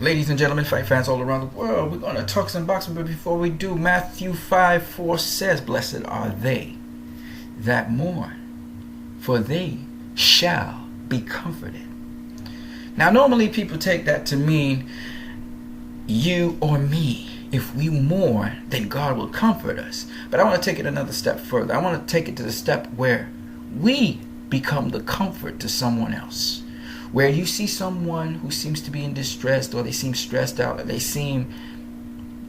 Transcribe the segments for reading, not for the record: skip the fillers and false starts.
Ladies and gentlemen, fight fans all around the world, we're going to talk some boxing, but before we do, Matthew 5:4 says, "Blessed are they that mourn, for they shall be comforted." Now, normally people take that to mean you or me. If we mourn, then God will comfort us. But I want to take it another step further. I want to take it to the step where we become the comfort to someone else. Where you see someone who seems to be in distress, or they seem stressed out, or they seem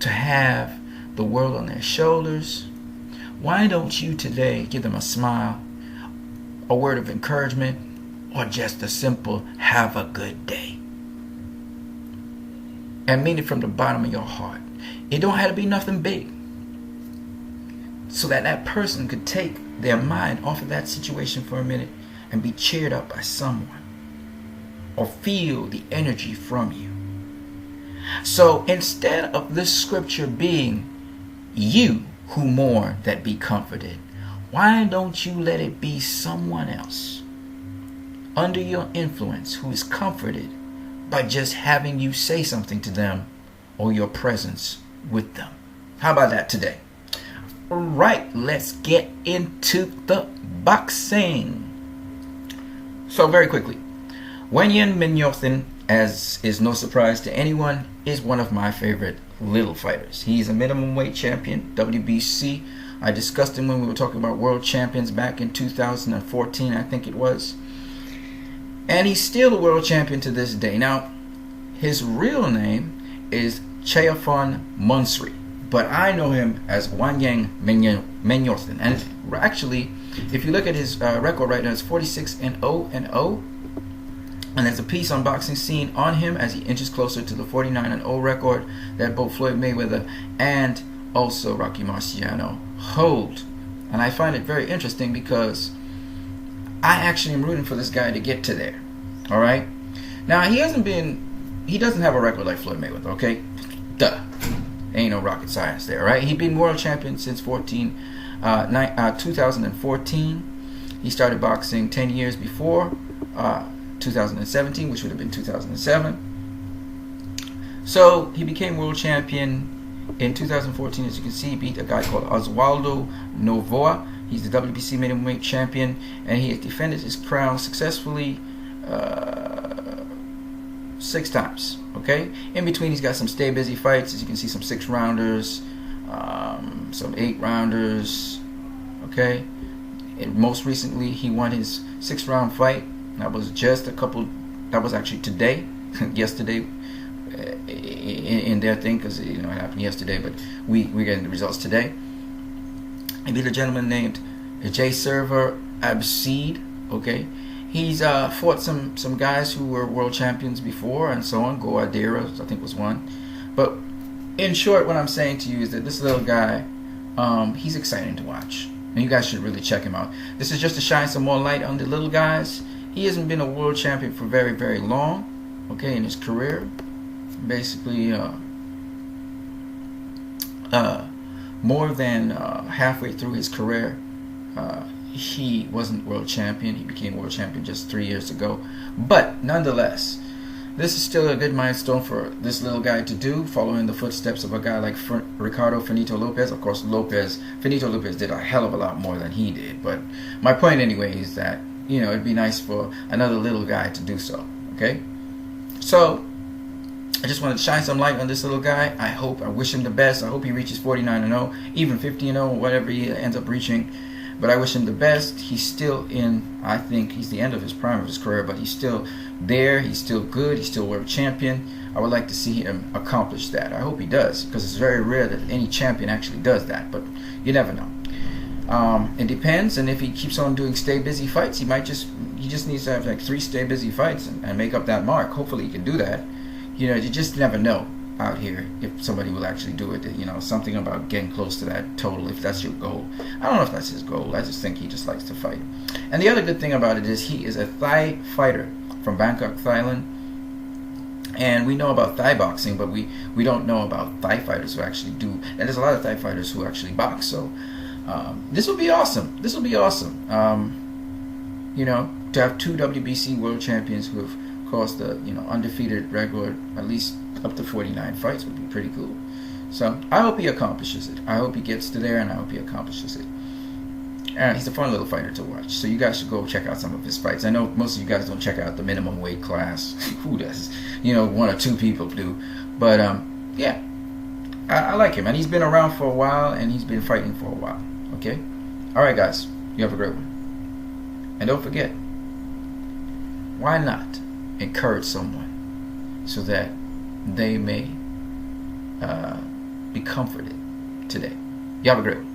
to have the world on their shoulders, why don't you today give them a smile, a word of encouragement, or just a simple "have a good day"? And mean it from the bottom of your heart. It don't have to be nothing big, so that that person could take their mind off of that situation for a minute and be cheered up by someone, or feel the energy from you. So instead of this scripture being you who mourn that be comforted, why don't you let it be someone else under your influence who is comforted by just having you say something to them or your presence with them? How about that today? All right, let's get into the boxing. So very quickly, Nguyen Minh Nho Thinh, as is no surprise to anyone, is one of my favorite little fighters. He's a minimum weight champion, WBC. I discussed him when we were talking about world champions back in 2014, I think it was. And he's still a world champion to this day. Now, his real name is Chayaphon Munsri, but I know him as Nguyen Minh Nho Thinh. And actually, if you look at his record right now, it's 46-0-0. And there's a piece on Boxing Scene on him as he inches closer to the 49-0 record that both Floyd Mayweather and also Rocky Marciano hold. And I find it very interesting because I actually am rooting for this guy to get to there. All right. Now, he doesn't have a record like Floyd Mayweather. Okay, duh. Ain't no rocket science there, right? He's been world champion since 2014. He started boxing 10 years before 2017, which would have been 2007. So he became world champion in 2014. As you can see, he beat a guy called Oswaldo Novoa. He's the WBC minimum weight champion, and he has defended his crown successfully 6 times. Okay, in between he's got some stay busy fights. As you can see, some 6-rounders, some 8-rounders. Okay, and most recently he won his 6-round fight. That was actually today, yesterday, in their thing, because it happened yesterday, but we're getting the results today. He beat a gentleman named Jay Server Abseed. Okay, he's fought some guys who were world champions before and so on. Go Adira, I think, was one. But in short, what I'm saying to you is that this little guy, he's exciting to watch, and you guys should really check him out. This is just to shine some more light on the little guys. He hasn't been a world champion for very, very long, okay, in his career. Basically, more than halfway through his career, he wasn't world champion. He became world champion just 3 years ago. But nonetheless, this is still a good milestone for this little guy to do, following the footsteps of a guy like Ricardo Finito Lopez. Of course, Finito Lopez did a hell of a lot more than he did. But my point anyway is that, it'd be nice for another little guy to do so. Okay, so I just wanted to shine some light on this little guy. I wish him the best. I hope he reaches 49-0, even 50-0, whatever he ends up reaching. But I wish him the best. He's still I think he's the end of his prime of his career, but he's still there. He's still good. He's still world champion. I would like to see him accomplish that. I hope he does, because it's very rare that any champion actually does that, but you never know. It depends, and if he keeps on doing stay busy fights, he just needs to have like 3 stay busy fights and make up that mark. Hopefully he can do that. You just never know out here if somebody will actually do it. Something about getting close to that total, if that's your goal. I don't know if that's his goal. I just think he just likes to fight. And the other good thing about it is he is a Thai fighter from Bangkok, Thailand. And we know about Thai boxing, but we don't know about Thai fighters who actually do. And there's a lot of Thai fighters who actually box. So this will be awesome. This will be awesome. To have 2 WBC world champions who have Of course, the undefeated regular, at least up to 49 fights would be pretty cool. So I hope he accomplishes it. I hope he gets to there, and I hope he accomplishes it. And he's a fun little fighter to watch. So you guys should go check out some of his fights. I know most of you guys don't check out the minimum weight class. Who does? One or two people do. But yeah, I like him, and he's been around for a while, and he's been fighting for a while. Okay? All right, guys. You have a great one. And don't forget, why not encourage someone so that they may be comforted today? You have a great one.